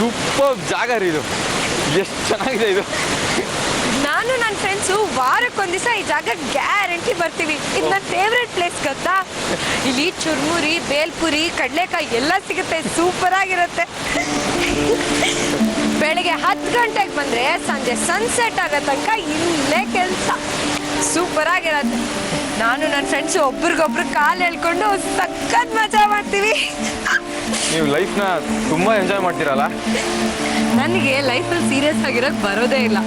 Super ಜಾಗ ರೀ ಇದು. ಎಷ್ಟು ಚೆನ್ನಾಗಿದೆ ಇದು. ನಾನು ನನ್ನ ಫ್ರೆಂಡ್ಸು ವಾರಕ್ಕೊಂದು ದಿವಸ ಈ ಜಾಗ ಗ್ಯಾರಂಟಿ ಬರ್ತೀವಿ. ಇದು ನನ್ನ ಫೇವ್ರೆಟ್ ಪ್ಲೇಸ್ ಗೊತ್ತಾ. ಇಲ್ಲಿ ಚುರ್ಮುರಿ, ಬೇಲ್ಪುರಿ, ಕಡಲೆಕಾಯಿ ಎಲ್ಲ ಸಿಗುತ್ತೆ. ಸೂಪರ್ ಆಗಿರುತ್ತೆ. ಬೆಳಿಗ್ಗೆ 10 ಗಂಟೆಗೆ ಬಂದರೆ ಸಂಜೆ ಸನ್ಸೆಟ್ ಆಗೋ ತನಕ ಇಲ್ಲೇ ಕೆಲಸ. ಸೂಪರ್ ಆಗಿರತ್ತೆ. ನಾನು ನನ್ನ ಫ್ರೆಂಡ್ಸು ಒಬ್ರಿಗೊಬ್ರು ಕಾಲು ಎಳ್ಕೊಂಡು ಸಖತ್ ಮಜಾ ಮಾಡ್ತೀವಿ. ನೀವು ಲೈಫ್ನ ತುಂಬಾ ಎಂಜಾಯ್ ಮಾಡ್ತೀರಲ್ಲ. ನನಗೆ ಲೈಫಲ್ಲಿ ಸೀರಿಯಸ್ ಆಗಿರೋಕ್ಕೆ ಬರೋದೇ ಇಲ್ಲ.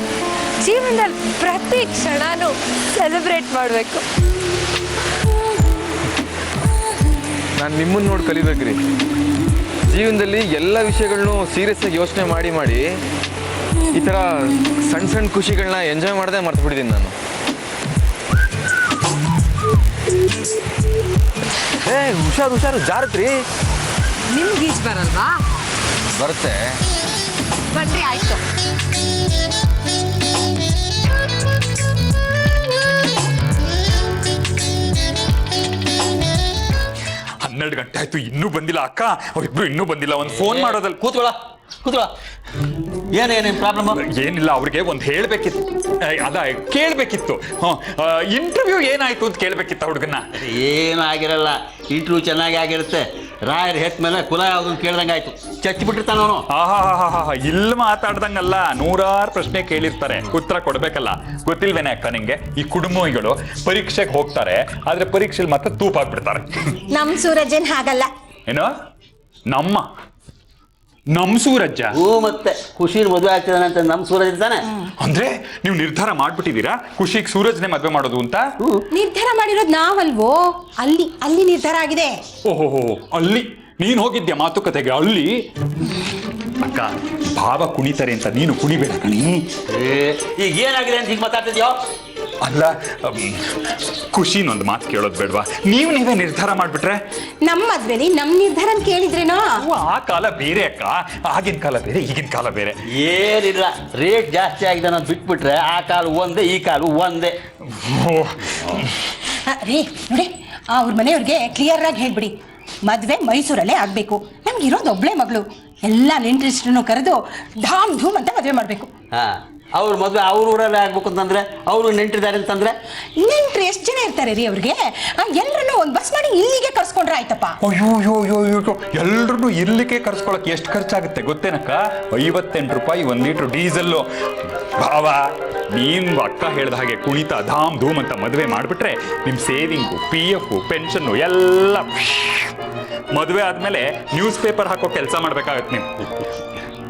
ಜೀವನದಲ್ಲಿ ಪ್ರತಿ ಕ್ಷಣನೂ ಸೆಲೆಬ್ರೇಟ್ ಮಾಡಬೇಕು. ನಾನು ನಿಮ್ಮನ್ನು ನೋಡಿ ಕಲಿಬೇಕ್ರಿ. ಜೀವನದಲ್ಲಿ ಎಲ್ಲ ವಿಷಯಗಳನ್ನೂ ಸೀರಿಯಸ್ ಆಗಿ ಯೋಚನೆ ಮಾಡಿ ಈ ಥರ ಸಣ್ಣ ಸಣ್ಣ ಖುಷಿಗಳನ್ನ ಎಂಜಾಯ್ ಮಾಡದೆ ಮರ್ತು ಬಿಟ್ಟಿದ್ದೀನಿ ನಾನು. ಹುಷಾರು ಜಾರತ್ರಿ. ನಿಮ್ಗೆ ಈಜ್ ಬರಲ್ವಾ? ಬರುತ್ತೆ. ಬನ್ರಿ ಆಯ್ತು. 12 ಗಂಟೆ ಆಯ್ತು, ಇನ್ನೂ ಬಂದಿಲ್ಲ. ಅಕ್ಕ ಅವ್ರಿಬ್ರು ಇನ್ನೂ ಬಂದಿಲ್ಲ. ಒಂದು ಫೋನ್ ಮಾಡೋದಲ್ಲಿ. ಕೂತ್ಕೊಳ್ಳ ಏನೇನು ಪ್ರಾಬ್ಲಮ್? ಏನಿಲ್ಲ, ಅವ್ರಿಗೆ ಒಂದು ಹೇಳ್ಬೇಕಿತ್ತು. ಅದ ಕೇಳ್ಬೇಕಿತ್ತು. ಇಂಟರ್ವ್ಯೂ ಏನಾಯ್ತು ಅಂತ ಕೇಳ್ಬೇಕಿತ್ತು ಹುಡುಗನ್ನ. ಏನು ಆಗಿರಲ್ಲ, ಇಂಟರ್ವ್ಯೂ ಚೆನ್ನಾಗಿ ಆಗಿರುತ್ತೆ. ರಾಯರ್ ಹೆತ್ ಮೇಲೆ ಕುಲ ಯಾವ್ದನ್ನು ಕೇಳ್ದಂಗೆ ಆಯ್ತು. ಚಚ್ಚಿ ಬಿಟ್ಟಿರ್ತಾನ ಅವನು. ಇಲ್ಲಿ ಮಾತಾಡ್ದಂಗಲ್ಲ, 100 ಪ್ರಶ್ನೆ ಕೇಳಿರ್ತಾರೆ, ಉತ್ತರ ಕೊಡ್ಬೇಕಲ್ಲ. ಗೊತ್ತಿಲ್ವೇನೆ ಅಕ್ಕ ನಿಂಗೆ? ಈ ಕುಟುಂಬಿಗಳು ಪರೀಕ್ಷೆಗೆ ಹೋಗ್ತಾರೆ, ಆದ್ರೆ ಪರೀಕ್ಷೆಲಿ ಮತ್ತೆ ತೂಪ ಹಾಕ್ಬಿಡ್ತಾರೆ. ನಮ್ ಸೂರಜನ್ ಹಾಗಲ್ಲ. ಏನೋ ನಮ್ ಸೂರಜ್ಜ? ಮತ್ತೆ ಖುಷಿನ ಮದುವೆ ಆಗ್ತಿದಾನೆ ಅಂತ ನಮ್ ಸೂರಜ್ ಇರ್ತಾನೆ. ಅಂದ್ರೆ ನೀವು ನಿರ್ಧಾರ ಮಾಡ್ಬಿಟ್ಟಿದೀರಾ ಖುಷಿಗೆ ಸೂರಜ್ನೇ ಮದುವೆ ಮಾಡೋದು ಅಂತ? ನಿರ್ಧಾರ ಮಾಡಿರೋದು ನಾವಲ್ವೋ, ಅಲ್ಲಿ ನಿರ್ಧಾರ ಆಗಿದೆ. ಓಹೋ, ಅಲ್ಲಿ ನೀನ್ ಹೋಗಿದ್ಯಾ ಮಾತುಕತೆಗೆ? ಅಲ್ಲಿ ಅಕ್ಕ ಭಾವ ಕುಣಿತಾರೆ ಅಂತ ನೀನು ಕುಣಿಬೇಡ ಕಣಿ. ಈಗ ಏನಾಗಿದೆ ಅಂತ ಈಗ ಮಾತಾಡ್ತಿದ್ಯೋ? ಅಲ್ಲ, ಖುಷಿನೊಂದು ಮಾತು ಕೇಳೋದು ಬೇಡವಾ? ನೀವೇ ನಿರ್ಧಾರ ಮಾಡ್ಬಿಟ್ರೆ? ನಮ್ಮ ಮದ್ವೆಲಿ ನಮ್ ನಿರ್ಧಾರ ಅಂತ ಕೇಳಿದ್ರೇನೋ? ಆ ಕಾಲ ಬೇರೆ ಅಕ್ಕ, ಆಗಿನ ಕಾಲ ಬೇರೆ, ಈಗಿನ ಕಾಲ ಬೇರೆ. ಏನಿಲ್ಲ, ರೇಟ್ ಜಾಸ್ತಿ ಆಗಿದೆ ಅನ್ನೋದು ಬಿಟ್ಬಿಟ್ರೆ ಆ ಕಾಲು ಒಂದೇ, ಈ ಕಾಲು ಒಂದೇ. ರೀ ನೋಡಿ, ಅವ್ರ ಮನೆಯವ್ರಿಗೆ ಕ್ಲಿಯರ್ ಆಗಿ ಹೇಳ್ಬಿಡಿ, ಮದ್ವೆ ಮೈಸೂರಲ್ಲೇ ಆಗ್ಬೇಕು. ನಮ್ಗೆ ಇರೋದು ಒಬ್ಳೆ ಮಗಳು. ಎಲ್ಲ ನೆಂಟ್ರಿಸ್ಟ್ರನ್ನು ಕರೆದು ಧಾಮ್ ಧೂಮ್ ಅಂತ ಮದ್ವೆ ಮಾಡ್ಬೇಕು. ಅವ್ರ ಮದುವೆ ಅವ್ರ ಊರಲ್ಲೇ ಆಗ್ಬೇಕು ಅಂತಂದ್ರೆ, ಅವರು ನೆಂಟ್ರಿದ್ದಾರೆ ಅಂತಂದ್ರೆ, ನೆಂಟ್ರು ಎಷ್ಟು ಜನ ಇರ್ತಾರೆ ರೀ ಅವ್ರಿಗೆ? ಎಲ್ಲರನ್ನೂ ಒಂದು ಬಸ್ ಮಾಡಿ ಇಲ್ಲಿಗೆ ಕರ್ಸ್ಕೊಂಡ್ರೆ ಆಯ್ತಪ್ಪ. ಅಯ್ಯೋ, ಎಲ್ರನ್ನೂ ಇರ್ಲಿಕ್ಕೆ ಕರ್ಸ್ಕೊಳಕ್ ಎಷ್ಟು ಖರ್ಚಾಗುತ್ತೆ ಗೊತ್ತೇನಕ್ಕ? 58 ರೂಪಾಯಿ 1 ಲೀಟ್ರ್ ಡೀಸೆಲ್ಲು. ಭಾವ, ನೀನ್ ಅಕ್ಕ ಹೇಳ್ದ ಹಾಗೆ ಕುಣಿತ ಧಾಮ್ ಧೂಮ್ ಅಂತ ಮದುವೆ ಮಾಡ್ಬಿಟ್ರೆ ನಿಮ್ ಸೇವಿಂಗು, PF, ಪೆನ್ಷನ್ನು ಎಲ್ಲ ಮದುವೆ ಆದ್ಮೇಲೆ ನ್ಯೂಸ್ ಪೇಪರ್ ಹಾಕೋ ಕೆಲಸ ಮಾಡ್ಬೇಕಾಗತ್ತೆ ನೀವು.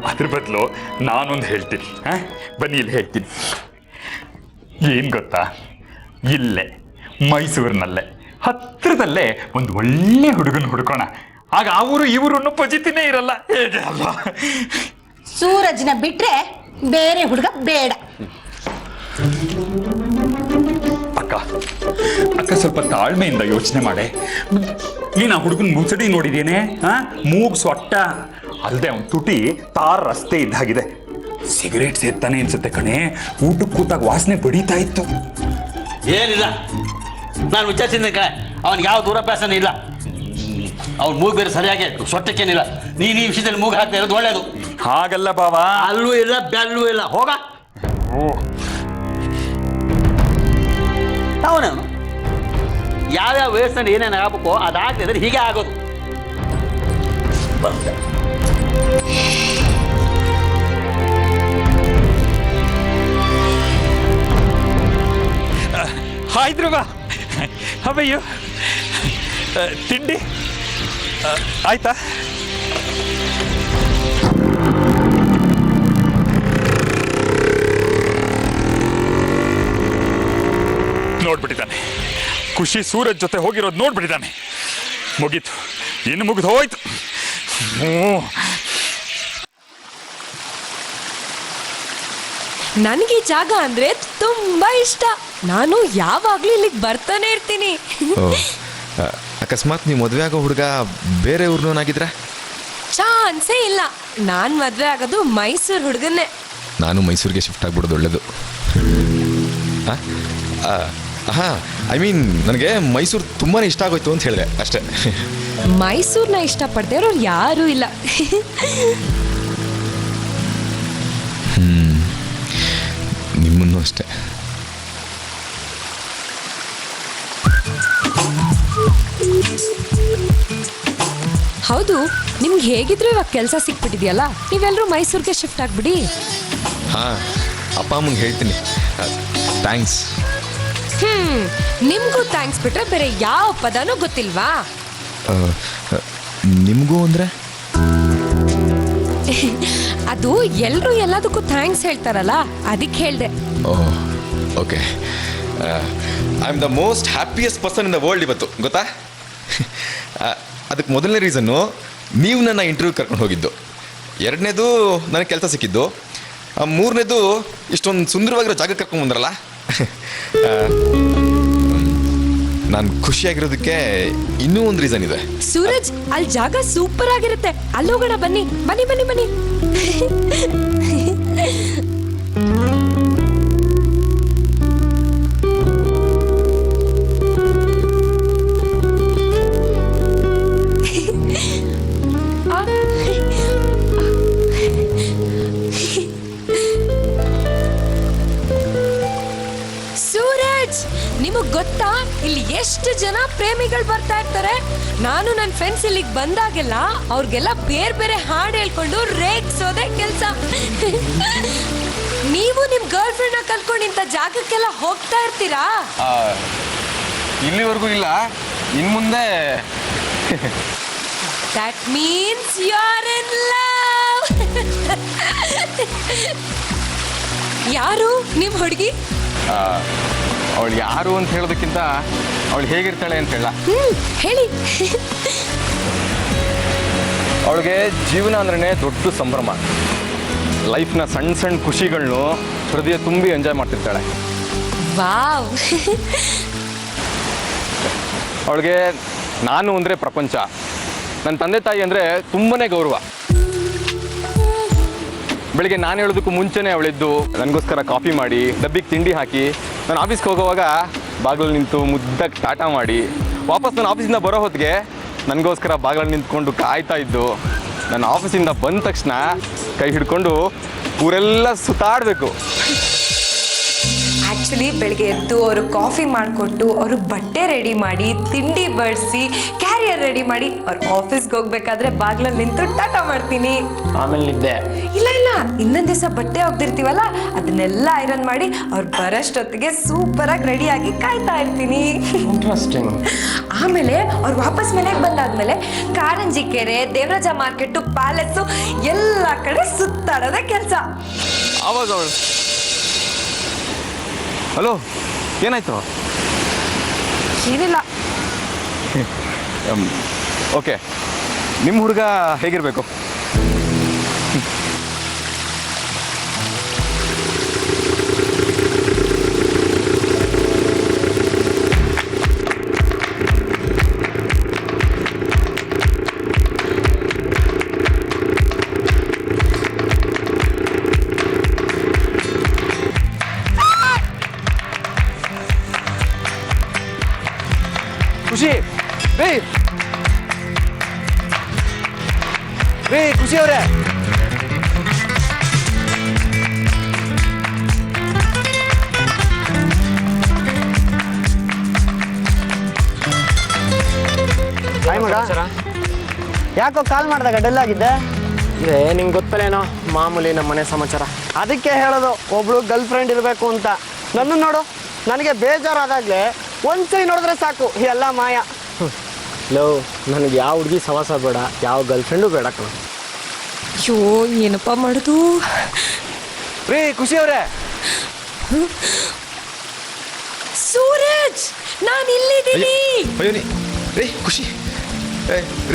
ಅದ್ರ ಬದಲು ನಾನೊಂದು ಹೇಳ್ತೀನಿ. ಬನ್ನಿ ಇಲ್ಲಿ ಹೇಳ್ತೀನಿ. ಏನ್ ಗೊತ್ತಾ, ಇಲ್ಲೇ ಮೈಸೂರಿನಲ್ಲೇ ಹತ್ರದಲ್ಲೇ ಒಂದು ಒಳ್ಳೆ ಹುಡುಗನ ಹುಡ್ಕೋಣ. ಆಗ ಅವರು ಇವರು ಪಜಿತಿನೇ ಇರಲ್ಲ. ಹೇಗೆ ಅಲ್ವಾ? ಸೂರಜ್ನ ಬಿಟ್ರೆ ಬೇರೆ ಹುಡುಗ ಬೇಡ. ಅಕ್ಕ ಸ್ವಲ್ಪ ತಾಳ್ಮೆಯಿಂದ ಯೋಚನೆ ಮಾಡೆ. ನೀನು ಆ ಹುಡುಗನ ಮುಚ್ಚಡಿ ನೋಡಿದೇನೆ? ಮೂಗ್ ಸೊಟ್ಟ ಅಲ್ಲದೆ ಅವನ್ ತುಟಿ ತಾರ್ ರಸ್ತೆ ಇದ್ದಾಗಿದೆ. ಸಿಗರೇಟ್ ಸೇರ್ತಾನೆ ಅನ್ಸುತ್ತೆ ಕಣೆ. ಊಟಕ್ಕೆ ಕೂತಾಗ ವಾಸನೆ ಬಡಿತಾ ಇತ್ತು. ಏನಿಲ್ಲ, ನಾನು ವಿಚಾರಿಸಿದ ಕಡೆ ಅವನಿಗೆ ಯಾವ ದೂರಾಭ್ಯಾಸನೂ ಇಲ್ಲ. ಅವ್ನು ಮೂಗು ಬೇರೆ ಸರಿಯಾಗಿ ಸೊಟ್ಟಕ್ಕೇನಿಲ್ಲ. ನೀನು ಈ ವಿಷಯದಲ್ಲಿ ಮೂಗು ಹಾಕ್ತಾ ಇರೋದು ಒಳ್ಳೇದು. ಹಾಗಲ್ಲ ಬಾವ, ಅಲ್ಲೂ ಇಲ್ಲ ಬೆಲ್ಲೂ ಇಲ್ಲ. ಹೋಗ ಅವನವನು ಯಾವ್ಯಾವ ವಯಸ್ಸಲ್ಲಿ ಏನೇನು ಆಗಬೇಕೋ ಅದಾಗ್ತಿದ್ರೆ ಹೀಗೆ ಆಗೋದು. ಬರುತ್ತೆ. Hi Dhruva, how are you? ತಿಂಡಿ ಆಯ್ತಾ? ನೋಡ್ಬಿಟ್ಟಿದ್ದಾನೆ. ಖುಷಿ ಸೂರಜ್ ಜೊತೆ ಹೋಗಿರೋದು ನೋಡ್ಬಿಟ್ಟಿದ್ದಾನೆ. ಮುಗೀತು, ಇನ್ನು ಮುಗಿದು ಹೋಯ್ತು. ನನಗೆ ಈ ಜಾಗ ಅಂದ್ರೆ ತುಂಬಾ ಇಷ್ಟ. ನಾನು ಯಾವಾಗ್ಲೂ ಇಲ್ಲಿಗೆ ಬರ್ತಾನೆ ಇರ್ತೀನಿ. ಅಕಸ್ಮಾತ್ ನೀವು ಮದುವೆ ಆಗೋ ಹುಡುಗ ಬೇರೆ ಊರ್ನವನಾಗಿದ್ರೆ? ಚಾನ್ಸೇ ಇಲ್ಲ. ನಾನ್ ಮದ್ವೆ ಆಗೋದು ಮೈಸೂರು ಹುಡುಗನ್ನೇ. ನಾನು ಮೈಸೂರಿಗೆ ಶಿಫ್ಟ್ ಆಗ್ಬಿಡೋದು ಒಳ್ಳೇದು. ಹಾಂ, ಐ ಮೀನ್ ನನಗೆ ಮೈಸೂರು ತುಂಬಾ ಇಷ್ಟ ಆಗೋಯ್ತು ಅಂತ ಹೇಳಿದೆ ಅಷ್ಟೇ. ಮೈಸೂರ್ನ ಇಷ್ಟಪಡ್ದೇ ಇರೋರು ಯಾರೂ ಇಲ್ಲ. ನಿಮ್ಮನ್ನು ಅಷ್ಟೇ. ಹೌದು, ನಿಮ್ಗೆ ಹೇಗಿದ್ರು ಇವಾಗ ಕೆಲಸ ಸಿಕ್ಬಿಟ್ಟಿದೆಯಲ್ಲ, ನೀವೆಲ್ಲರೂ ಮೈಸೂರಿಗೆ ಶಿಫ್ಟ್ ಆಗ್ಬಿಡಿ. ಹಾಂ, ಅಪ್ಪ ಅಮ್ಮಂಗೆ ಹೇಳ್ತೀನಿ. ಥ್ಯಾಂಕ್ಸ್. ನಿಮ್ಗೂ ಥ್ಯಾಂಕ್ಸ್ ಬಿಟ್ರೆ ಬೇರೆ ಯಾವ ಪದನೂ ಗೊತ್ತಿಲ್ವಾ? ನಿಮಗೂ ಅಂದರೆ? ಅದು ಎಲ್ಲರೂ ಎಲ್ಲದಕ್ಕೂ ಥ್ಯಾಂಕ್ಸ್ ಹೇಳ್ತಾರಲ್ಲ, ಅದಕ್ಕೆ ಹೇಳ್ದೆ. Oh, okay. I am the most happiest person in the world ಇವತ್ತು, ಗೊತ್ತಾ? ಅದಕ್ಕೆ ಮೊದಲನೇ ರೀಸನ್ನು ನೀವು ನನ್ನ ಇಂಟರ್ವ್ಯೂ ಕರ್ಕೊಂಡು ಹೋಗಿದ್ದು, ಎರಡನೇದು ನನಗೆ ಕೆಲಸ ಸಿಕ್ಕಿದ್ದು, ಮೂರನೇದು ಇಷ್ಟೊಂದು ಸುಂದರವಾಗಿರೋ ಜಾಗ ಕರ್ಕೊಂಡು ಬಂದ್ರಲ್ಲ. ನಾನು ಖುಷಿಯಾಗಿರೋದಕ್ಕೆ ಇನ್ನೂ ಒಂದು ರೀಸನ್ ಇದೆ. ಸೂರಜ್, ಅಲ್ಲಿ ಜಾಗ ಸೂಪರ್ ಆಗಿರುತ್ತೆ, ಅಲ್ಲಿ ಹೋಗೋಣ. ಬನ್ನಿ ಬನ್ನಿ ಬನ್ನಿ ಬನ್ನಿ. ಸೂರಜ್, ನಿಮಗ್ ಗೊತ್ತಾ ಇಲ್ಲಿ ಎಷ್ಟು ಜನ ಪ್ರೇಮಿಗಳು ಬರ್ತಾ ಇರ್ತಾರೆ? ನಾನು ನನ್ನ ಫ್ರೆಂಡ್ಸ್ ಇಲ್ಲಿಗೆ ಬಂದಾಗೆಲ್ಲ ಅವ್ರಿಗೆಲ್ಲ ಬೇರೆ ಬೇರೆ ಹಾಡು ಹೇಳ್ಕೊಂಡು ರೇಗ್ಸೋದೇ ಕೆಲಸ. ನೀವು ನಿಮ್ ಗರ್ಲ್ ಫ್ರೆಂಡ್ನ ಕಲ್ಕೊಂಡು ಇಂಥ ಜಾಗಕ್ಕೆಲ್ಲ ಹೋಗ್ತಾ ಇರ್ತೀರಾ? ಇಲ್ಲಿವರೆಗೂ ಇಲ್ಲ, ಇನ್ನು ಮುಂದೆ. That means you're in love. ಯಾರು ನಿಮ್ ಹುಡುಗಿ? ಅವಳು ಯಾರು ಅಂತ ಹೇಳೋದಕ್ಕಿಂತ ಅವಳು ಹೇಗಿರ್ತಾಳೆ ಅಂತ ಹೇಳ. ಹೇಳಿ. ಅವಳಿಗೆ ಜೀವನ ಅಂದ್ರೆ ದೊಡ್ಡ ಸಂಭ್ರಮ. ಲೈಫ್ನ ಸಣ್ಣ ಸಣ್ಣ ಖುಷಿಗಳನ್ನು ಹೃದಯ ತುಂಬಿ ಎಂಜಾಯ್ ಮಾಡ್ತಿರ್ತಾಳೆ. ವಾವ್. ಅವಳಿಗೆ ನಾನು ಅಂದರೆ ಪ್ರಪಂಚ, ನನ್ನ ತಂದೆ ತಾಯಿ ಅಂದರೆ ತುಂಬನೇ ಗೌರವ. ಬೆಳಿಗ್ಗೆ ನಾನು ಹೇಳೋದಕ್ಕೂ ಮುಂಚೆನೇ ಅವಳಿದ್ದು ನನಗೋಸ್ಕರ ಕಾಫಿ ಮಾಡಿ, ಡಬ್ಬಿಗೆ ತಿಂಡಿ ಹಾಕಿ, ನಾನು ಆಫೀಸ್ಗೆ ಹೋಗೋವಾಗ ಬಾಗಿಲಲ್ಲಿ ನಿಂತು ಮುದ್ದಾಗಿ ಟಾಟಾ ಮಾಡಿ, ವಾಪಸ್ ನಾನು ಆಫೀಸಿಂದ ಬರೋ ಹೊತ್ತಿಗೆ ನನಗೋಸ್ಕರ ಬಾಗಿಲಲ್ಲಿ ನಿಂತ್ಕೊಂಡು ಕಾಯ್ತಾ ಇದ್ದು, ನಾನು ಆಫೀಸಿಂದ ಬಂದ ತಕ್ಷಣ ಕೈ ಹಿಡ್ಕೊಂಡು ಊರೆಲ್ಲ ಸುತ್ತಾಡಬೇಕು. ಆ್ಯಕ್ಚುಲಿ ಬೆಳಗ್ಗೆ ಎದ್ದು ಅವರು ಕಾಫಿ ಮಾಡಿಕೊಟ್ಟು, ಅವರು ಬಟ್ಟೆ ರೆಡಿ ಮಾಡಿ, ತಿಂಡಿ ಬಡಿಸಿ, ಕ್ಯಾರಿಯರ್ ರೆಡಿ ಮಾಡಿ, ಅವ್ರು ಆಫೀಸ್ಗೆ ಹೋಗ್ಬೇಕಾದ್ರೆ ಬಾಗ್ಲಲ್ಲಿ ನಿಂತು ಟಾಟಾ ಮಾಡ್ತೀನಿ. ಆಮೇಲೆ ನಿದ್ದೆ? ಇಲ್ಲ, ಇನ್ನೊಂದು ದಿವಸ ಬಟ್ಟೆ ಹೋಗ್ದಿರ್ತೀವಲ್ಲ, ಅದನ್ನೆಲ್ಲ ಐರನ್ ಮಾಡಿ ಅವ್ರು ಬರೋಷ್ಟೊತ್ತಿಗೆ ಸೂಪರಾಗಿ ರೆಡಿಯಾಗಿ ಕಾಯ್ತಾ ಇರ್ತೀನಿ. ಇಂಟ್ರೆಸ್ಟಿಂಗ್. ಆಮೇಲೆ ಅವ್ರು ವಾಪಸ್ ಮನೆಗೆ ಬಂದಾದ್ಮೇಲೆ ಕಾರಂಜಿ ಕೆರೆ, ದೇವರಾಜ ಮಾರ್ಕೆಟು, ಪ್ಯಾಲೇಸು ಎಲ್ಲ ಕಡೆ ಸುತ್ತಾಡೋದೇ ಕೆಲಸ. ಆವಾಗ ಅವಳು, ಹಲೋ, ಏನಾಯ್ತು? ಏನಿಲ್ಲ. ಓಕೆ, ನಿಮ್ಮ ಹುಡುಗ ಹೇಗಿರಬೇಕು? ಖುಷಿ, ರೇ ಖುಷಿ ಅವರೇ, ಹಾಯ್ ಮಗ. ಯಾಕೋ ಕಾಲ್ ಮಾಡಿದಾಗ ಡಲ್ ಆಗಿದ್ದೆ? ನಿಂಗೆ ಗೊತ್ತಲ್ಲೇನೋ, ಮಾಮೂಲಿ ನಮ್ಮ ಮನೆ ಸಮಾಚಾರ. ಅದಕ್ಕೆ ಹೇಳೋದು, ಒಬ್ಳು ಗರ್ಲ್ ಫ್ರೆಂಡ್ ಇರಬೇಕು ಅಂತ. ನನ್ನ ನೋಡು, ನನಗೆ ಬೇಜಾರಾದಾಗಲೇ ಒಂದ್ಸರಿ ನೋಡಿದ್ರೆ ಸಾಕು, ಎಲ್ಲ ಮಾಯ. ಲೋ ನನಗೆ ಯಾವ ಹುಡುಗಿ ಸವಾಸ ಬೇಡ, ಯಾವ ಗರ್ಲ್ಫ್ರೆಂಡು ಬೇಡ ಕಣ. ಅಯ್ಯೋ ಏನಪ್ಪ ಮಾಡೋದು. ರೀ ಖುಷಿ ಅವ್ರೆ, ಸೂರಜ್ ನಾನು ಇಲ್ಲಿದ್ದೀನಿ. ಅಯ್ಯೋ ರೀ ಖುಷಿ,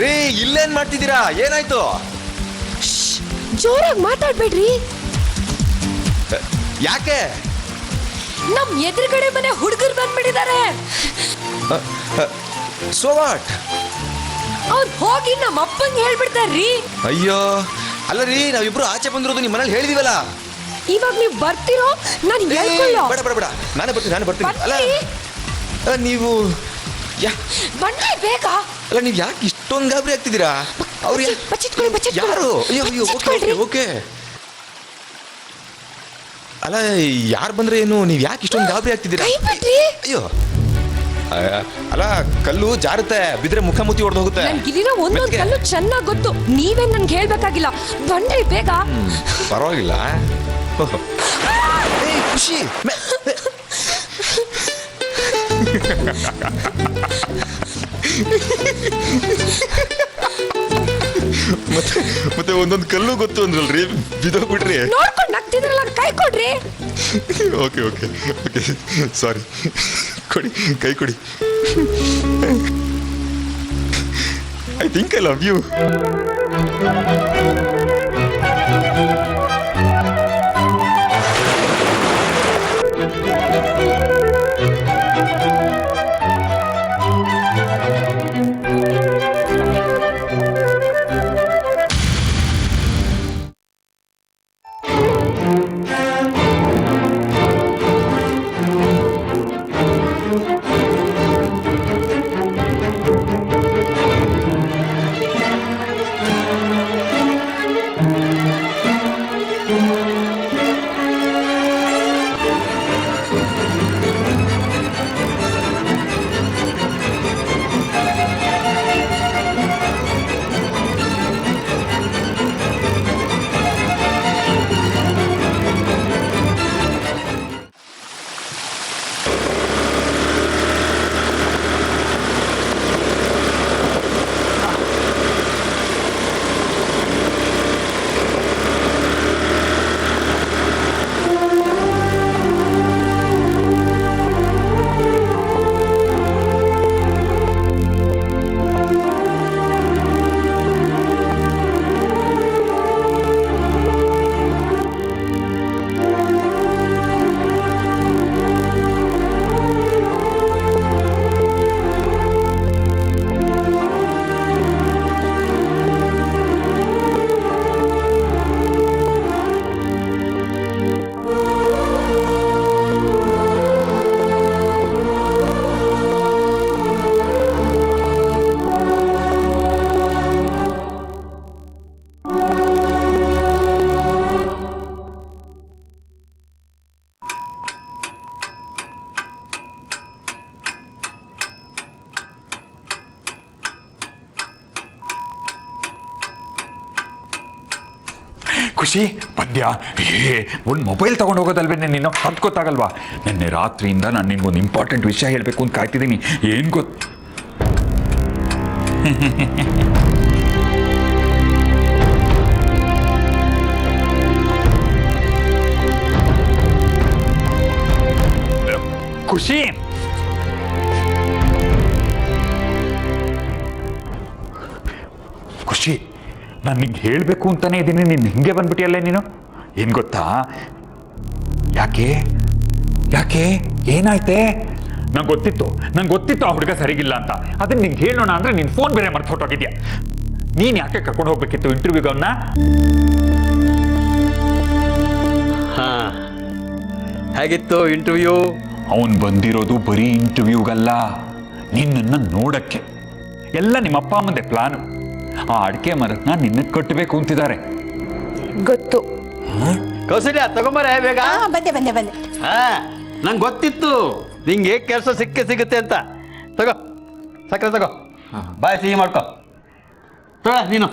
ರೀ ಇಲ್ಲೇನ್ ಮಾಡ್ತಿದ್ದೀರಾ? ಏನಾಯ್ತು? ಜೋರಾಗಿ ಮಾತಾಡ್ಬೇಡ್ರಿ. ಯಾಕೆ? ನಮ್ ಎದುರುಗಡೆ ಮನೆ ಹುಡುಗರು ಬಂದ್ಬಿಟ್ಟಿದ್ದಾರೆ. So what? ಅವ್ರು ಹೋಗಿ ನಮ್ಮ ಅಪ್ಪಂಗೆ ಹೇಳ್ಬಿಡ್ತಾರ್ರಿ. ಅಯ್ಯೋ ಅಲ್ಲ ರೀ, ನಾವಿಬ್ರು ಆಚೆ ಬಂದಿರೋದು ನಿಮ್ಮ ಮನೇಲಿ ಹೇಳಿದೀವಲ್ಲ. ಇವಾಗ ನೀವು ಬರ್ತಿರೋ ನಾನು ಹೇಳ್ಕೊಳ್ಳೋ. ಬೇಡ ಬೇಡ ಬೇಡ, ನಾನೇ ಬರ್ತೀನಿ. ಅಲ್ಲ ನೀವು ಬನ್ನಿ ಬೇಗ. ಅಲ್ಲ ನೀವು ಯಾಕೆ ಇಷ್ಟೊಂದು ಗಾಬರಿ ಆಗ್ತಿದ್ದೀರಾ? ಅವ್ರು ಬಚ್ಚಿಟ್ಕೊಳ್ಳಿ. ಯಾರು? ಅಯ್ಯೋ ಅಯ್ಯೋ, ಓಕೆ. ಅಲ್ಲ ಯಾರು ಬಂದ್ರೆ ಏನು, ನೀವು ಯಾಕೆ ಇಷ್ಟೊಂದು ಗಾಬರಿ ಆಗ್ತಿದ್ದೀರಾ? ಅಯ್ಯೋ ಅಲ್ಲ ಕಲ್ಲು ಜಾರುತ್ತೆ, ಬಿದ್ರೆ ಮುಖ ಮುತ್ತಿ ಹೊಡೆದು ಹೋಗುತ್ತೆ. ಇಲ್ಲಿರೋ ಒಂದೊಂದು ಕಲ್ಲು ಚೆನ್ನಾಗಿ ಗೊತ್ತು, ನೀವೇ ನನ್ಗೆ ಹೇಳ್ಬೇಕಾಗಿಲ್ಲ. ಬನ್ರಿ ಬೇಗ. ಪರವಾಗಿಲ್ಲ. ಖುಷಿ ಮತ್ತೆ ಒಂದೊಂದು ಕಲ್ಲು ಗೊತ್ತು ಅಂದ್ರಲ್ರಿ, ಬಿದ್ದೋಗ್ಬಿಟ್ರಿ. ನೋಡ್ಕೊಂಡು ನಗ್ತಿದ್ರಲ್ಲ, ಕೈ ಕೊಡ್ರಿ. Okay sorry. ಕೊಡಿ, ಕೈ ಕೊಡಿ. I think I love you. ಖುಷಿ ಪದ್ಯ ಒಂದು ಮೊಬೈಲ್ ತಗೊಂಡು ಹೋಗೋದಲ್ವೇನೆ ನೀನು, ಅದು ಗೊತ್ತಾಗಲ್ವಾ? ನಿನ್ನೆ ರಾತ್ರಿಯಿಂದ ನಾನು ನಿನ್ಗೊಂದು ಇಂಪಾರ್ಟೆಂಟ್ ವಿಷಯ ಹೇಳಬೇಕು ಅಂತ ಕಾಯ್ತಿದ್ದೀನಿ. ಏನು ಗೊತ್ತು? ಖುಷಿ ಖುಷಿ, ನಾನು ನಿಂಗೆ ಹೇಳಬೇಕು ಅಂತಾನೆ ಇದ್ದೀನಿ, ನೀನು ಹಿಂಗೆ ಬಂದ್ಬಿಟ್ಟಿಯಲ್ಲೇ ನೀನು. ಏನು ಗೊತ್ತಾ? ಯಾಕೆ ಏನಾಯ್ತೆ? ನಂಗೆ ಗೊತ್ತಿತ್ತು ಆ ಹುಡುಗ ಸರಿಗಿಲ್ಲ ಅಂತ. ಅದನ್ನ ನಿಂಗೆ ಹೇಳೋಣ ಅಂದ್ರೆ ನಿನ್ನ ಫೋನ್ ಬೇರೆ ಮರ್ತು ಹೊಟ್ಟೋಗಿದ್ಯಾ. ನೀನು ಯಾಕೆ ಕರ್ಕೊಂಡು ಹೋಗ್ಬೇಕಿತ್ತು ಇಂಟರ್ವ್ಯೂಗೆ ಅವನ್ನ? ಹೇಗಿತ್ತು ಇಂಟರ್ವ್ಯೂ? ಅವನು ಬಂದಿರೋದು ಬರೀ ಇಂಟರ್ವ್ಯೂಗಲ್ಲ, ನಿನ್ನನ್ನು ನೋಡಕ್ಕೆ. ಎಲ್ಲ ನಿಮ್ಮ ಅಪ್ಪ ಅಮ್ಮಂದೆ ಪ್ಲಾನು. ಆ ಅಡಿಕೆ ಮರನ ನಿನ್ನ ಕಟ್ಟಬೇಕು ಅಂತಿದ್ದಾರೆ. ಗೊತ್ತು. ಕೌಸಲ್ಯ ತಗೊಂಬರೇ ಬೇಗ. ಬಂದೆ. ನಂಗೆ ಗೊತ್ತಿತ್ತು ನಿಂಗೆ ಕೆಲಸ ಸಿಗುತ್ತೆ ಅಂತ. ತಗೋ ಸಕ್ಕರೆ ತಗೋ, ಬಾಯ್ ಸಿಹಿ ಮಾಡ್ಕೊ. ನೀನು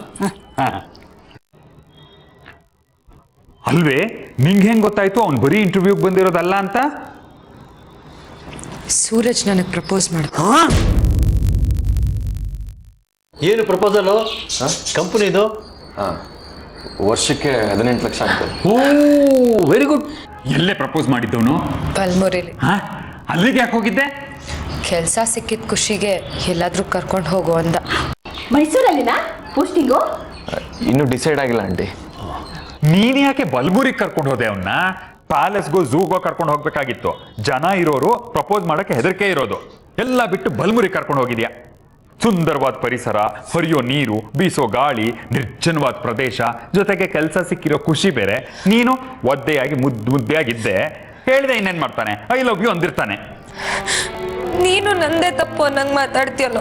ಅಲ್ವೇ, ನಿಂಗೆ ಹೆಂಗೆ ಗೊತ್ತಾಯ್ತು ಅವ್ನು ಬರೀ ಇಂಟರ್ವ್ಯೂಗೆ ಬಂದಿರೋದಲ್ಲ ಅಂತ? ಸೂರಜ್ ನನಗೆ ಪ್ರಪೋಸ್ ಮಾಡ್ದ. ಏನು ಪ್ರಪೋಸಲು ಕಂಪನಿದು? ಹಾಂ, ವರ್ಷಕ್ಕೆ 18 ಲಕ್ಷ ಆಗ್ತದೆ. ಓ ವೆರಿ ಗುಡ್. ಎಲ್ಲೇ ಪ್ರಪೋಸ್ ಮಾಡಿದ್ದವನು? ಬಲ್ಮುರಿಲಿ ಹಾ, ಅಲ್ಲಿಗೆ ಯಾಕೆ ಹೋಗಿದ್ದೆ? ಕೆಲಸ ಸಿಕ್ಕಿದ ಖುಷಿಗೆ ಎಲ್ಲಾದ್ರೂ ಕರ್ಕೊಂಡು ಹೋಗು ಅಂದ. ಮೈಸೂರಲ್ಲಿನ ಪೋಸ್ಟಿಂಗು? ಇನ್ನೂ ಡಿಸೈಡ್ ಆಗಿಲ್ಲ ಆಂಟಿ. ನೀನ್ ಯಾಕೆ ಬಲ್ಮುರಿಗೆ ಕರ್ಕೊಂಡು ಹೋದೆ ಅವನ್ನ? ಪ್ಯಾಲೇಸ್ಗೋ ಝೂಗೋ ಕರ್ಕೊಂಡು ಹೋಗ್ಬೇಕಾಗಿತ್ತು. ಜನ ಇರೋರು ಪ್ರಪೋಸ್ ಮಾಡಕ್ಕೆ ಹೆದರಿಕೆ ಇರೋದು. ಎಲ್ಲ ಬಿಟ್ಟು ಬಲ್ಮುರಿಗೆ ಕರ್ಕೊಂಡು ಹೋಗಿದ್ಯಾ. ಸುಂದರವಾದ ಪರಿಸರ, ಹರಿಯೋ ನೀರು, ಬೀಸೋ ಗಾಳಿ, ನಿರ್ಜನವಾದ ಪ್ರದೇಶ, ಜೊತೆಗೆ ಕೆಲಸ ಸಿಕ್ಕಿರೋ ಖುಷಿ ಬೇರೆ. ನೀನು ಒದ್ದೆಯಾಗಿ ಮುದ್ದೆಯಾಗಿದ್ದೆ. ಹೇಳಿದೆ ಇನ್ನೇನ್ ಮಾಡ್ತಾನೆ, ಐ ಲವ್ ಯು ಅಂದಿರ್ತಾನೆ. ನೀನು ನಂದೇ ತಪ್ಪು ಅನ್ನಂಗೆ ಮಾತಾಡ್ತೀಯಲ್ಲ,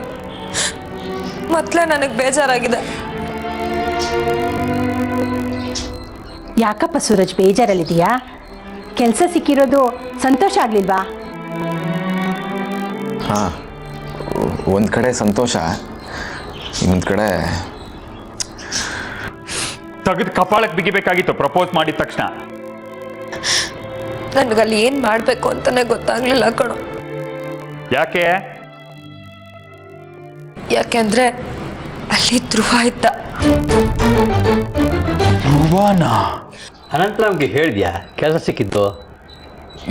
ಮೊದಲೇ ನನಗೆ ಬೇಜಾರಾಗಿದೆ. ಯಾಕಪ್ಪ ಸೂರಜ್ ಬೇಜಾರಲ್ಲಿದೆಯಾ? ಕೆಲಸ ಸಿಕ್ಕಿರೋದು ಸಂತೋಷ ಆಗ್ಲಿಲ್ವಾ? ಹಾಂ, ಒಂದು ಕಡೆ ಸಂತೋಷ, ಇನ್ನೊಂದು ಕಡೆ ತೆಗೆದು ಕಪಾಳಕ್ಕೆ ಬಿಗಿಬೇಕಾಗಿತ್ತು ಪ್ರಪೋಸ್ ಮಾಡಿದ ತಕ್ಷಣ. ನನಗಲ್ಲಿ ಏನು ಮಾಡಬೇಕು ಅಂತಾನೆ ಗೊತ್ತಾಗ್ಲಿಲ್ಲ ಕಣೋ. ಯಾಕೆಂದ್ರೆ ಅಲ್ಲಿ ಧ್ರುವ ಇದ್ದ. ಧ್ರುವನಾ? ಅನಂತರಾಮ್ಗೆ ಹೇಳಿದ್ಯಾ ಕೆಲಸ ಸಿಕ್ಕಿದ್ದು?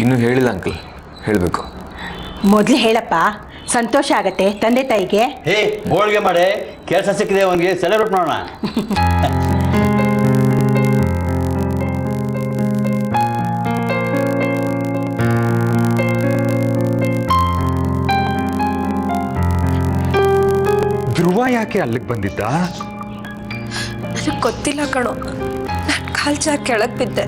ಇನ್ನೂ ಹೇಳಿಲ್ಲ ಅಂಕಲ್, ಹೇಳಬೇಕು. ಮೊದಲು ಹೇಳಪ್ಪ, ಸಂತೋಷ ಆಗತ್ತೆ ತಂದೆ ತಾಯಿಗೆ. ಹೇ ಹೋಳಿಗೆ ಮಾಡಿ, ಕೆಲಸ ಸಿಕ್ಕಿದೆ ಅವನಿಗೆ, ಸೆಲೆಬ್ರೇಟ್ ಮಾಡೋಣ. ಧ್ರುವ ಯಾಕೆ ಅಲ್ಲಿಗೆ ಬಂದಿದ್ದ? ನನಗೆ ಗೊತ್ತಿಲ್ಲ ಕಣೋ. ನಾನು ಕಾಲ್ ಜಾರ್ ಕೆಳಗೆ ಬಿದ್ದೆ.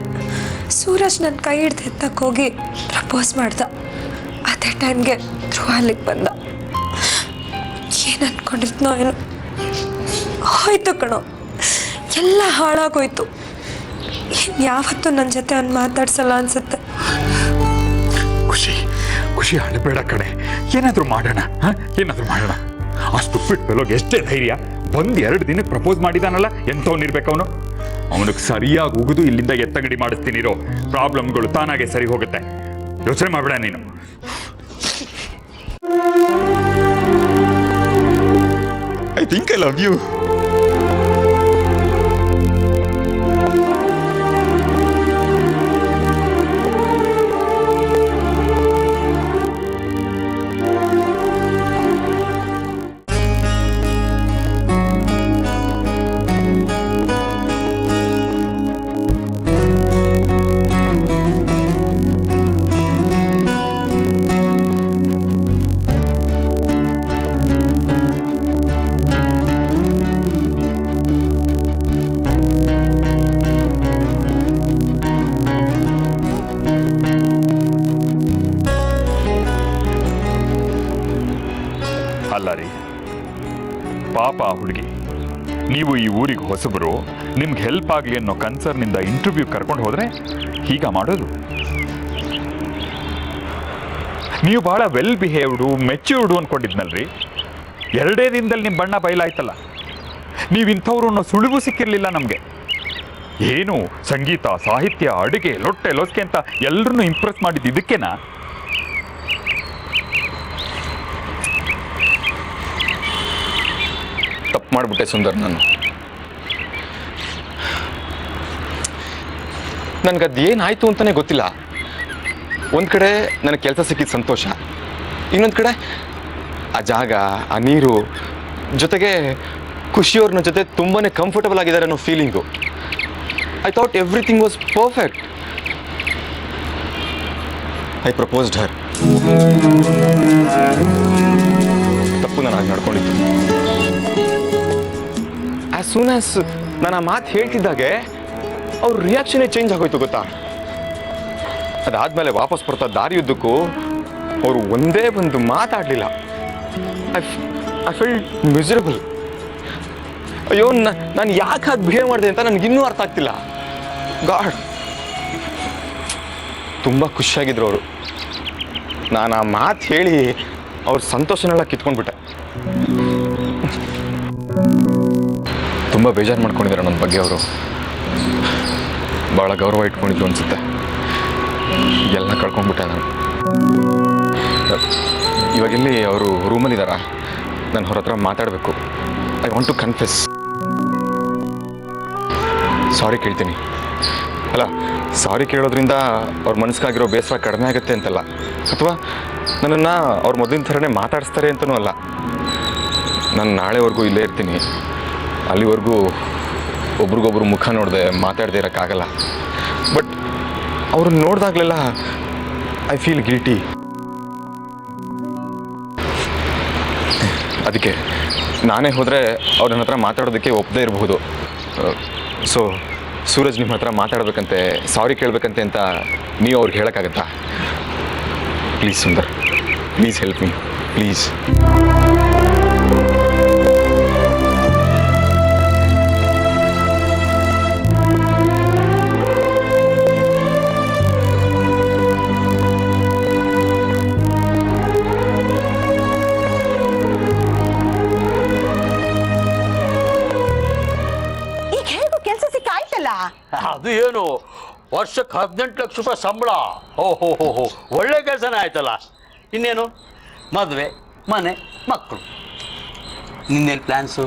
ಸೂರಜ್ ನನ್ನ ಕೈ ಹಿಡ್ದು ಎತ್ತಕ್ಕೆ ಹೋಗಿ ಪ್ರಪೋಸ್ ಮಾಡ್ದ. ಅದೇ ಟೈಮ್ಗೆ ಧ್ರುವ ಅಲ್ಲಿಗೆ ಬಂದ. ಏನು ಅನ್ಕೊಂಡಿದ್ನೋ ಏನು, ಹೋಯ್ತು ಕಣೋ, ಎಲ್ಲ ಹಾಳಾಗೋಯ್ತು. ಯಾವತ್ತೂ ನನ್ನ ಜೊತೆ ಅವ್ನು ಮಾತಾಡ್ಸಲ್ಲ ಅನ್ಸುತ್ತೆ. ಖುಷಿ ಅಳಬೇಡ ಕಡೆ. ಏನಾದರೂ ಮಾಡೋಣ, ಏನಾದರೂ ಮಾಡೋಣ. ಅಷ್ಟು ಬಿಟ್ಟು ಎಷ್ಟೇ ಧೈರ್ಯ. ಬಂದು 2 ದಿನಕ್ಕೆ ಪ್ರಪೋಸ್ ಮಾಡಿದಾನಲ್ಲ, ಎಂಥವ್ನಿರ್ಬೇಕು ಅವನು. ಅವನಿಗೆ ಸರಿಯಾಗಿ ಉಗಿದು ಇಲ್ಲಿಂದ ಎತ್ತಗಡಿ ಮಾಡಿಸ್ತೀನಿರೋ, ಪ್ರಾಬ್ಲಮ್ಗಳು ತಾನಾಗೆ ಸರಿ ಹೋಗುತ್ತೆ. ಯೋಚನೆ ಮಾಡಬೇಡ ನೀನು. I think I love you. ಅಲ್ಲ ರೀ, ಪಾಪ ಹುಡುಗಿ. ನೀವು ಈ ಊರಿಗೆ ಹೊಸಬರು, ನಿಮ್ಗೆ ಹೆಲ್ಪ್ ಆಗಲಿ ಅನ್ನೋ ಕನ್ಸರ್ನಿಂದ ಇಂಟರ್ವ್ಯೂ ಕರ್ಕೊಂಡು ಹೋದ್ರೆ ಹೀಗ ಮಾಡೋದು? ನೀವು ಬಹಳ ವೆಲ್ ಬಿಹೇವ್ಡು, ಮೆಚ್ಯೂರ್ಡು ಅನ್ಕೊಂಡಿದ್ನಲ್ರಿ. 2 ದಿನದಲ್ಲಿ ನಿಮ್ಮ ಬಣ್ಣ ಬಯಲಾಯ್ತಲ್ಲ. ನೀವು ಇಂಥವ್ರು ಅನ್ನೋ ಸುಳಿವು ಸಿಕ್ಕಿರಲಿಲ್ಲ ನಮಗೆ. ಏನು ಸಂಗೀತ, ಸಾಹಿತ್ಯ, ಅಡುಗೆ, ಲೊಟ್ಟೆ ಲೊಸ್ಕೆ ಅಂತ ಎಲ್ಲರನ್ನೂ ಇಂಪ್ರೆಸ್ ಮಾಡಿದ್ದು ಇದಕ್ಕೇನಾ? ತಪ್ಪು ಮಾಡಿಬಿಟ್ಟೆ ಸುಂದರ್. ನನಗದೇನಾಯಿತು ಅಂತಲೇ ಗೊತ್ತಿಲ್ಲ. ಒಂದು ಕಡೆ ನನಗೆ ಕೆಲಸ ಸಿಕ್ಕಿದ ಸಂತೋಷ, ಇನ್ನೊಂದು ಕಡೆ ಆ ಜಾಗ, ಆ ನೀರು, ಜೊತೆಗೆ ಖುಷಿಯವ್ರನ್ನ ಜೊತೆ ತುಂಬಾ ಕಂಫರ್ಟಬಲ್ ಆಗಿದ್ದಾರೆ ಅನ್ನೋ feeling. I thought everything was perfect. I proposed her. ತಪ್ಪು ನಾನು ಹಾಗೆ ನಡ್ಕೊಂಡಿದ್ದು. ಆ್ಯಸ್ ಸೂನ್ ಆ್ಯಸ್ ನಾನು ಆ ಮಾತು ಹೇಳ್ತಿದ್ದಾಗೆ ಅವ್ರ ರಿಯಾಕ್ಷನೇ ಚೇಂಜ್ ಆಗೋಯ್ತು ಗೊತ್ತಾ. ಅದಾದಮೇಲೆ ವಾಪಸ್ ಬರ್ತಾ ದಾರಿಯುದ್ದಕ್ಕೂ ಅವರು ಒಂದೇ ಒಂದು ಮಾತಾಡಲಿಲ್ಲ. I feel miserable. ಅಯ್ಯೋ, ನಾನು ಯಾಕೆ ಹಾಗೆ ಬಿಹೇವ್ ಮಾಡಿದೆ ಅಂತ ನನಗಿನ್ನೂ ಅರ್ಥ ಆಗ್ತಿಲ್ಲ. ಗಾಡ್, ತುಂಬ ಖುಷಿಯಾಗಿದ್ರು ಅವರು. ನಾನು ಆ ಮಾತು ಹೇಳಿ ಅವ್ರ ಸಂತೋಷನೆಲ್ಲ ಕಿತ್ಕೊಂಡ್ಬಿಟ್ಟೆ. ತುಂಬ ಬೇಜಾರು ಮಾಡ್ಕೊಂಡಿದ್ದಾರೆ ನನ್ನ ಬಗ್ಗೆ ಅವರು. ಭಾಳ ಗೌರವ ಇಟ್ಕೊಂಡಿದ್ರು ಅನಿಸುತ್ತೆ. ಎಲ್ಲ ಕಳ್ಕೊಂಡ್ಬಿಟ್ಟೆ ನಾನು. ಇವಾಗೆಲ್ಲಿ ಅವರು ರೂಮಲ್ಲಿದ್ದಾರಾ? ನಾನು ಅವ್ರ ಹತ್ರ ಮಾತಾಡಬೇಕು. I want to confess. Sorry ಕೇಳ್ತೀನಿ. ಅಲ್ಲ, ಸಾರಿ ಕೇಳೋದ್ರಿಂದ ಅವ್ರ ಮನಸ್ಸಿಗಾಗಿರೋ ಬೇಸರ ಕಡಿಮೆ ಆಗುತ್ತೆ ಅಂತಲ್ಲ, ಅಥವಾ ನನ್ನನ್ನು ಅವ್ರ ಮೊದಲಿನ ಥರನೇ ಮಾತಾಡಿಸ್ತಾರೆ ಅಂತನೂ ಅಲ್ಲ. ನಾನು ನಾಳೆವರೆಗೂ ಇಲ್ಲೇ ಇರ್ತೀನಿ. ಅಲ್ಲಿವರೆಗೂ ಒಬ್ರಿಗೊಬ್ರು ಮುಖ ನೋಡದೆ ಮಾತಾಡದೇ ಇರೋಕ್ಕಾಗಲ್ಲ. ಬಟ್ ಅವ್ರನ್ನ ನೋಡಿದಾಗಲೆಲ್ಲ ಐ ಫೀಲ್ ಗಿಲ್ಟಿ. ಅದಕ್ಕೆ ನಾನೇ ಹೋದರೆ ಅವ್ರ ನನ್ನ ಹತ್ರ ಮಾತಾಡೋದಕ್ಕೆ ಒಪ್ಪದೇ ಇರಬಹುದು. ಸೊ ಸೂರಜ್ ನಿಮ್ಮ ಹತ್ರ ಮಾತಾಡಬೇಕಂತೆ, ಸಾರಿ ಕೇಳಬೇಕಂತೆ ಅಂತ ನೀವು ಅವ್ರಿಗೆ ಹೇಳೋಕ್ಕಾಗತ್ತಾ? Please Sundar, please help me, please. ಈಗ ಹೇಗೂ ಕೆಲಸ ಸಿಕ್ಕಾಯ್ತಲ್ಲ. ಅದು ಏನು, ವರ್ಷಕ್ಕೆ 18 ಲಕ್ಷ ರೂಪಾಯಿ ಸಂಬಳ. ಓಹೋ ಹೋ ಹೋ, ಒಳ್ಳೆ ಕೆಲಸನೇ ಆಯ್ತಲ್ಲ. ಇನ್ನೇನು, ಮದುವೆ, ಮನೆ, ಮಕ್ಕಳು. ನಿನ್ನೆಲ್ಲಿ ಪ್ಲ್ಯಾನ್ಸು?